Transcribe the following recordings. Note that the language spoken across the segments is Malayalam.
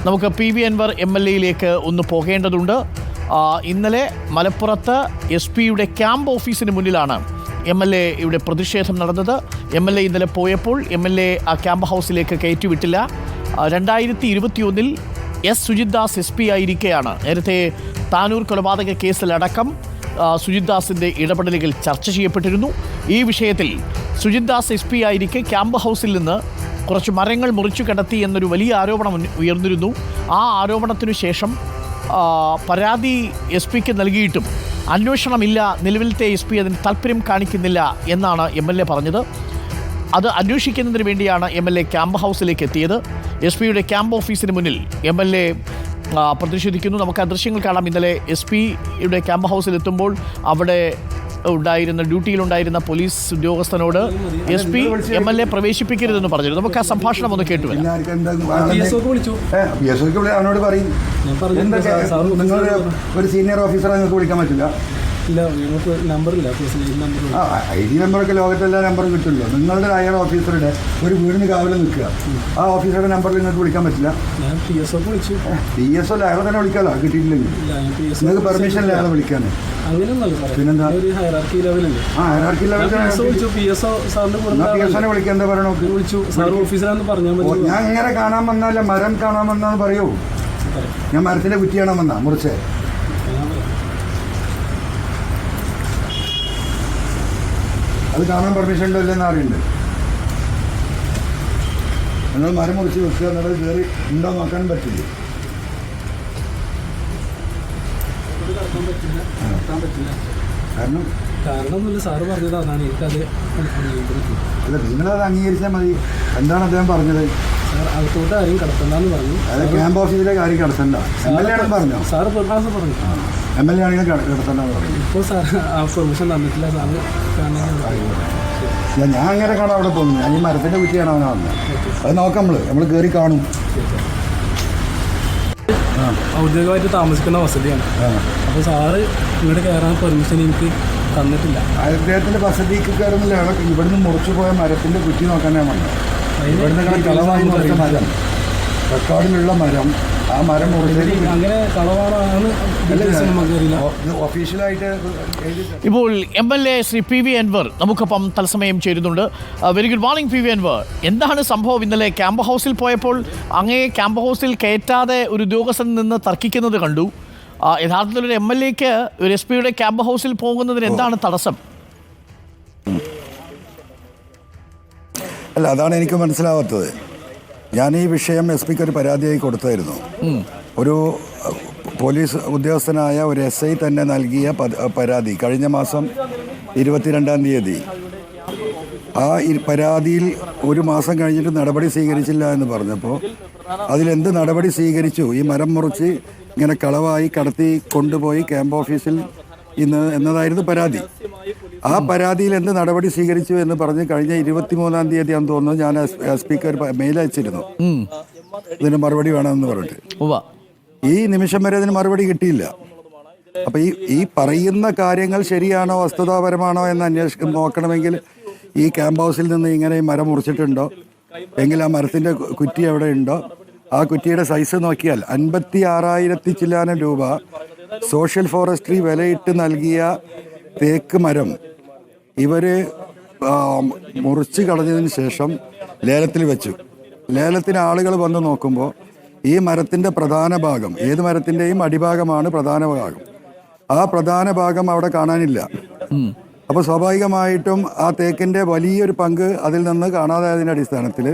നമുക്ക് പി.വി. അൻവർ MLA-യിലേക്ക് ഒന്ന് പോകേണ്ടതുണ്ട്. ഇന്നലെ മലപ്പുറത്ത് SP-യുടെ ക്യാമ്പ് ഓഫീസിന് മുന്നിലാണ് MLA-യുടെ പ്രതിഷേധം നടന്നത്. MLA ഇന്നലെ പോയപ്പോൾ MLA ആ ക്യാമ്പ് ഹൗസിലേക്ക് കയറ്റിവിട്ടില്ല. 2021 സുജിത് ദാസ് SP ആയിരിക്കെയാണ് നേരത്തെ താനൂർ കൊലപാതക കേസിലടക്കം സുജിത് ദാസിൻ്റെ ഇടപെടലുകൾ ചർച്ച ചെയ്യപ്പെട്ടിരുന്നു. ഈ വിഷയത്തിൽ സുജിത് ദാസ് SP ആയിരിക്കെ ക്യാമ്പ് ഹൗസിൽ നിന്ന് കുറച്ച് മരങ്ങൾ മുറിച്ചു കടത്തി എന്നൊരു വലിയ ആരോപണം ഉയർന്നിരുന്നു. ആ ആരോപണത്തിനു ശേഷം പരാതി SP-ക്ക് നൽകിയിട്ടും അന്വേഷണമില്ല, നിലവിലത്തെ SP അതിന് താല്പര്യം കാണിക്കുന്നില്ല എന്നാണ് MLA പറഞ്ഞത്. അത് അന്വേഷിക്കുന്നതിന് വേണ്ടിയാണ് MLA ക്യാമ്പ് ഹൗസിലേക്ക് എത്തിയത്. SP-യുടെ ക്യാമ്പ് ഓഫീസിന് മുന്നിൽ MLA പ്രതിഷേധിക്കുന്നു. നമുക്ക് ആ ദൃശ്യങ്ങൾ കാണാം. ഇന്നലെ SP-യുടെ ക്യാമ്പ് ഹൗസിലെത്തുമ്പോൾ അവിടെ ഡ്യൂട്ടിയിലുണ്ടായിരുന്ന പോലീസ് ഉദ്യോഗസ്ഥനോട് SP MLA പ്രവേശിപ്പിക്കരുതെന്ന് പറഞ്ഞിരുന്നു. നമുക്ക് ആ സംഭാഷണം ഒന്ന് കേട്ടു വരാം. ഒരു സീനിയർ ഓഫീസറെ നിങ്ങൾക്ക് വിളിക്കാൻ പറ്റില്ല. ID നമ്പറൊക്കെ ലോകത്തെല്ലാ നമ്പറും കിട്ടുമല്ലോ. നിങ്ങളുടെ ഹയർ ഓഫീസറുടെ ഒരു വീടിന് കാവലും നിൽക്കുക. ആ ഓഫീസറുടെ നമ്പറിൽ നിങ്ങൾക്ക് വിളിക്കാൻ പറ്റില്ല. PSO അയാളെ തന്നെ വിളിക്കാമല്ലോ, കിട്ടിയിട്ടില്ലെങ്കിൽ നിങ്ങൾക്ക് പെർമിഷൻ ഇല്ല അയാളെ വിളിക്കാൻ. പിന്നെന്താ ഹയറാർക്കി ലെവലിനെ വിളിക്കാൻ എന്താ പറയണോ? ഞാൻ ഇങ്ങനെ കാണാൻ വന്നാലേ മരം കാണാൻ വന്നാന്ന് പറയൂ. ഞാൻ മരത്തിന്റെ കുറ്റി കാണാൻ വന്നാ മുറിച്ചേ. അത് കാണാൻ പെർമിഷൻ ഉണ്ടോ ഇല്ലെന്ന് അറിയുന്നുണ്ട്. നിങ്ങൾ മരം മുറിച്ച് വെക്കുക എന്നുള്ളത് കയറി ഉണ്ടോ നോക്കാൻ പറ്റില്ല. കാരണമൊന്നുമില്ല, സാറ് പറഞ്ഞത് അതാണ്. എനിക്കത് അല്ല, നിങ്ങളത് അംഗീകരിച്ചാൽ മതി. എന്താണ് അദ്ദേഹം പറഞ്ഞത്? സാർ അകത്തോട്ട് ആരെയും കടത്തണ്ടെന്ന് പറഞ്ഞു. അതായത് ക്യാമ്പ് ഓഫീസിലേക്ക് ആരും കടത്തണ്ട. MLA ആണെന്ന് പറഞ്ഞോ? സാറ് പെർമാസം പറഞ്ഞു. MLA ആണെങ്കിൽ കടത്തണ്ടെന്ന് പറഞ്ഞു. ഇപ്പോൾ സാർ ആ പെർമിഷൻ തന്നിട്ടില്ല. സാറ് ഞാൻ അങ്ങനെ കാണാൻ അവിടെ പോകുന്നു. ഞാൻ ഈ മരത്തിൻ്റെ കുറ്റി കാണാനാണ് വന്നത്. അത് നോക്കാം, നമ്മൾ കയറി കാണും. ഔദ്യോഗികമായിട്ട് താമസിക്കുന്ന വസതിയാണ്. അപ്പോൾ സാറ് ഇവിടെ കയറാൻ പെർമിഷൻ എനിക്ക് തന്നിട്ടില്ല. അദ്ദേഹത്തിൻ്റെ വസതിക്ക് കയറുന്നില്ല. ഇവിടുന്ന് മുറിച്ചു പോയ മരത്തിൻ്റെ കുറ്റി നോക്കാനാണ് വന്നത്. ഇവിടുന്ന് കളവായി മുറിച്ച മരം, റെക്കോർഡിലുള്ള മരം, ആ മരം അങ്ങനെ കളവാണ് ഒഫീഷ്യലായിട്ട്. ഇപ്പോൾ MLA ശ്രീ പി.വി. അൻവർ നമുക്കൊപ്പം തത്സമയം ചേരുന്നുണ്ട്. Very good morning PV. Anvar. എന്താണ് സംഭവം? ഇന്നലെ ക്യാമ്പ് ഹൗസിൽ പോയപ്പോൾ അങ്ങേ ക്യാമ്പ് ഹൗസിൽ കയറ്റാതെ ഒരു ഉദ്യോഗസ്ഥൻ നിന്ന് തർക്കിക്കുന്നത് കണ്ടു. യഥാർത്ഥത്തിൽ ഒരു MLA-ക്ക് ഒരു SP-യുടെ ക്യാമ്പ് ഹൗസിൽ പോകുന്നതിന് എന്താണ് തടസ്സം? അല്ല, അതാണ് എനിക്ക് മനസ്സിലാവാത്തത്. ഞാൻ ഈ വിഷയം SP-ക്ക് ഒരു പരാതിയായി കൊടുത്തായിരുന്നു. ഒരു പോലീസ് ഉദ്യോഗസ്ഥനായ ഒരു SI തന്നെ നൽകിയ പരാതി കഴിഞ്ഞ മാസം 22-ാം തീയതി. ആ പരാതിയിൽ ഒരു മാസം കഴിഞ്ഞിട്ട് നടപടി സ്വീകരിച്ചില്ല എന്ന് പറഞ്ഞപ്പോൾ അതിലെന്ത് നടപടി സ്വീകരിച്ചു? ഈ മരം മുറിച്ച് ഇങ്ങനെ കളവായി കടത്തി കൊണ്ടുപോയി ക്യാമ്പ് ഓഫീസിൽ എന്നതായിരുന്നു പരാതി. ആ പരാതിയിൽ എന്ത് നടപടി സ്വീകരിച്ചു എന്ന് പറഞ്ഞ് കഴിഞ്ഞ 23-ാം തീയതി ആണെന്ന് തോന്നുന്നു ഞാൻ SP-ക്ക് ഒരു മെയിൽ അയച്ചിരുന്നു. ഇതിന് മറുപടി വേണമെന്ന് പറഞ്ഞിട്ട്. ഈ നിമിഷം വരെ അതിന് മറുപടി കിട്ടിയില്ല. അപ്പം ഈ പറയുന്ന കാര്യങ്ങൾ ശരിയാണോ വസ്തുതാപരമാണോ എന്ന് നോക്കണമെങ്കിൽ ഈ ക്യാമ്പ് ഹൗസിൽ നിന്ന് ഇങ്ങനെ മരം മുറിച്ചിട്ടുണ്ടോ എങ്കിൽ ആ മരത്തിൻ്റെ കുറ്റി എവിടെ ഉണ്ടോ, ആ കുറ്റിയുടെ സൈസ് നോക്കിയാൽ 56,000 ചില്ലാനം രൂപ സോഷ്യൽ ഫോറസ്ട്രി വിലയിട്ട് നൽകിയ തേക്ക് മരം ഇവർ മുറിച്ച് കളഞ്ഞതിന് ശേഷം ലേലത്തിൽ വെച്ചു. ലേലത്തിന് ആളുകൾ വന്ന് നോക്കുമ്പോൾ ഈ മരത്തിൻ്റെ പ്രധാന ഭാഗം, ഏത് മരത്തിൻ്റെയും അടിഭാഗമാണ് പ്രധാന ഭാഗം, ആ പ്രധാന ഭാഗം അവിടെ കാണാനില്ല. അപ്പോൾ സ്വാഭാവികമായിട്ടും ആ തേക്കിൻ്റെ വലിയൊരു പങ്ക് അതിൽ നിന്ന് കാണാതായതിൻ്റെ അടിസ്ഥാനത്തിൽ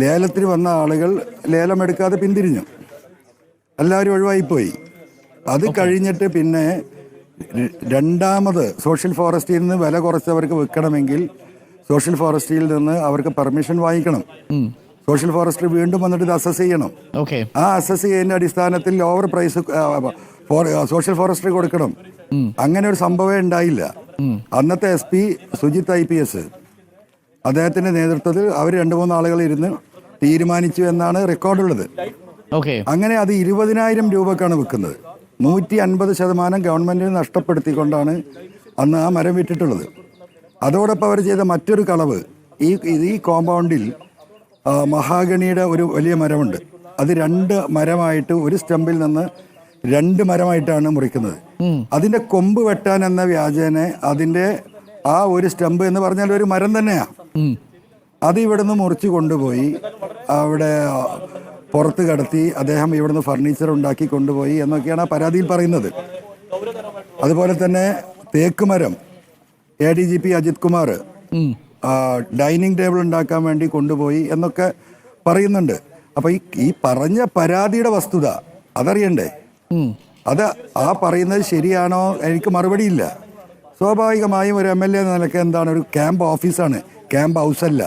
ലേലത്തിന് വന്ന ആളുകൾ ലേലമെടുക്കാതെ പിന്തിരിഞ്ഞു. എല്ലാവരും ഒഴിവായിപ്പോയി. അത് കഴിഞ്ഞിട്ട് പിന്നെ രണ്ടാമത് സോഷ്യൽ ഫോറസ്റ്റിൽ നിന്ന് വില കുറച്ചവർക്ക് വിൽക്കണമെങ്കിൽ സോഷ്യൽ ഫോറസ്റ്റിയിൽ നിന്ന് അവർക്ക് പെർമിഷൻ വാങ്ങിക്കണം. സോഷ്യൽ ഫോറസ്ട്രി വീണ്ടും വന്നിട്ട് ഇത് അസസ് ചെയ്യണം. ആ അസസ് ചെയ്യുന്ന അടിസ്ഥാനത്തിൽ ലോവർ പ്രൈസ് സോഷ്യൽ ഫോറസ്ട്രി കൊടുക്കണം. അങ്ങനെ ഒരു സംഭവം ഉണ്ടായില്ല. അന്നത്തെ SP സുജിത് IPS അദ്ദേഹത്തിന്റെ നേതൃത്വത്തിൽ അവർ 2-3 ആളുകൾ ഇരുന്ന് തീരുമാനിച്ചു എന്നാണ് റെക്കോർഡുള്ളത്. അങ്ങനെ അത് 20,000 രൂപക്കാണ് വിൽക്കുന്നത്. 150% ഗവൺമെന്റിന് നഷ്ടപ്പെടുത്തിക്കൊണ്ടാണ് അന്ന് ആ മരം വിറ്റിട്ടുള്ളത്. അതോടൊപ്പം അവർ ചെയ്ത മറ്റൊരു കളവ്, ഈ കോമ്പൗണ്ടിൽ മഹാഗണിയുടെ ഒരു വലിയ മരമുണ്ട്. അത് 2 മരമായിട്ട് ഒരു സ്റ്റമ്പിൽ നിന്ന് 2 മരമായിട്ടാണ് മുറിക്കുന്നത്. അതിന്റെ കൊമ്പ് വെട്ടാൻ എന്ന വ്യാജേന അതിന്റെ ആ ഒരു സ്റ്റമ്പ് എന്ന് പറഞ്ഞാൽ ഒരു മരം തന്നെയാണ്. അത് ഇവിടുന്ന് മുറിച്ച് കൊണ്ടുപോയി അവിടെ പുറത്ത് കടത്തി അദ്ദേഹം ഇവിടുന്ന് ഫർണിച്ചർ ഉണ്ടാക്കി കൊണ്ടുപോയി എന്നൊക്കെയാണ് ആ പരാതിയിൽ പറയുന്നത്. അതുപോലെ തന്നെ തേക്ക് മരം ADGP Ajith Kumar dining table ഉണ്ടാക്കാൻ വേണ്ടി കൊണ്ടുപോയി എന്നൊക്കെ പറയുന്നുണ്ട്. അപ്പൊ ഈ പറഞ്ഞ പരാതിയുടെ വസ്തുത അതറിയണ്ടേ? അത് ആ പറയുന്നത് ശരിയാണോ? എനിക്ക് മറുപടിയില്ല. സ്വാഭാവികമായും ഒരു MLA എന്ന നിലയ്ക്ക് എന്താണ്, ഒരു ക്യാമ്പ് ഓഫീസാണ്, ക്യാമ്പ് ഹൗസല്ല.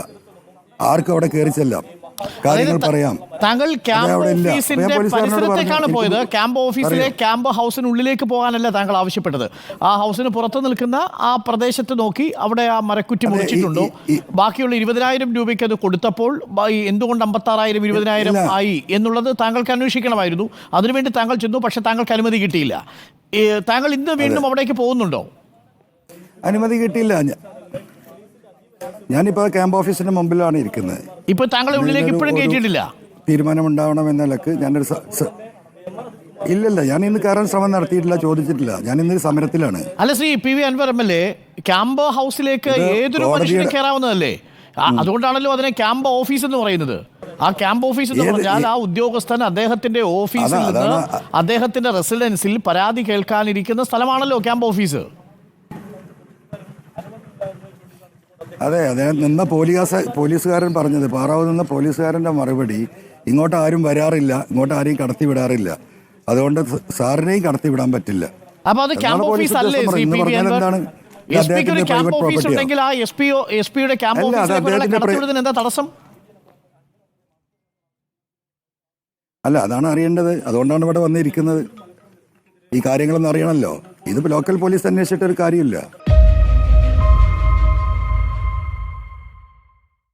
ആർക്കും അവിടെ കയറി ചെല്ലാം, കാര്യങ്ങൾ പറയാം. താങ്കൾ ക്യാമ്പ് ഓഫീസിന്റെ പരിസരത്തേക്കാണ് പോയത്. ക്യാമ്പ് ഓഫീസിലെ ക്യാമ്പ് ഹൗസിനുള്ളിലേക്ക് പോകാനല്ല താങ്കൾ ആവശ്യപ്പെട്ടത്. ആ ഹൗസിന് പുറത്ത് നിൽക്കുന്ന ആ പ്രദേശത്ത് നോക്കി അവിടെ ആ മരക്കുറ്റി മുറിച്ചിട്ടുണ്ടോ, ബാക്കിയുള്ള 20,000 രൂപയ്ക്ക് അത് കൊടുത്തപ്പോൾ എന്തുകൊണ്ട് 56,000 20,000 ആയി എന്നുള്ളത് താങ്കൾക്ക് അന്വേഷിക്കണമായിരുന്നു. അതിനുവേണ്ടി താങ്കൾ ചെന്നു, പക്ഷെ താങ്കൾക്ക് അനുമതി കിട്ടിയില്ല. താങ്കൾ ഇന്ന് വീണ്ടും അവിടേക്ക് പോകുന്നുണ്ടോ? അനുമതി കിട്ടിയില്ല. ഞാനിപ്പോൾ ക്യാമ്പ് ഓഫീസിന്റെ മുമ്പിലാണ് ഇരിക്കുന്നത്. ഇപ്പൊ താങ്കളെ ഉള്ളിലേക്ക് ഇപ്പോഴും കയറ്റിയിട്ടില്ല. തീരുമാനമുണ്ടാവണം എന്ന നിലക്ക് ഞാനൊരു ഇല്ലല്ല, ഞാൻ ഇന്ന് കയറാൻ ശ്രമം നടത്തിയിട്ടില്ല, ചോദിച്ചിട്ടില്ല. ഞാൻ ഇന്ന് സമരത്തിലാണ്. അല്ല, Shri PV Anwar MLA, camp ഹൗസിലേക്ക് ഏതൊരു മനുഷ്യനും കയറാവുന്നതല്ലേ? അതുകൊണ്ടാണല്ലോ അതിനെ ക്യാമ്പ് ഓഫീസ് എന്ന് പറയുന്നത്. ആ ക്യാമ്പ് ഓഫീസ് എന്ന് പറഞ്ഞാൽ ആ ഉദ്യോഗസ്ഥൻ അദ്ദേഹത്തിന്റെ ഓഫീസിൽ നിന്ന് അദ്ദേഹത്തിന്റെ റെസിഡൻസിൽ പരാതി കേൾക്കാനിരിക്കുന്ന സ്ഥലമാണല്ലോ ക്യാമ്പ് ഓഫീസ്. അതെ, അദ്ദേഹം നിന്ന പോലീസുകാരൻ പറഞ്ഞത്, പാറാവ് നിന്ന പോലീസുകാരൻ്റെ മറുപടി, ഇങ്ങോട്ട് ആരും വരാറില്ല, ഇങ്ങോട്ട് ആരെയും കടത്തി വിടാറില്ല, അതുകൊണ്ട് സാറിനെയും കടത്തി വിടാൻ പറ്റില്ല. അപ്പൊ അത് ക്യാമ്പ് ഓഫീസ് അല്ലേ? ക്യാമ്പ് ഓഫീസ് ഉണ്ടെങ്കിൽ ആ എസ്പിയുടെ ക്യാമ്പ് ഓഫീസിലേക്ക് എന്താ തടസ്സം? അല്ല, അതാണ് അറിയേണ്ടത്. അതുകൊണ്ടാണ് ഇവിടെ വന്നിരിക്കുന്നത്. ഈ കാര്യങ്ങളൊന്നും അറിയണമല്ലോ. ഇത് ലോക്കൽ പോലീസ് അന്വേഷിച്ചിട്ടൊരു കാര്യമില്ല.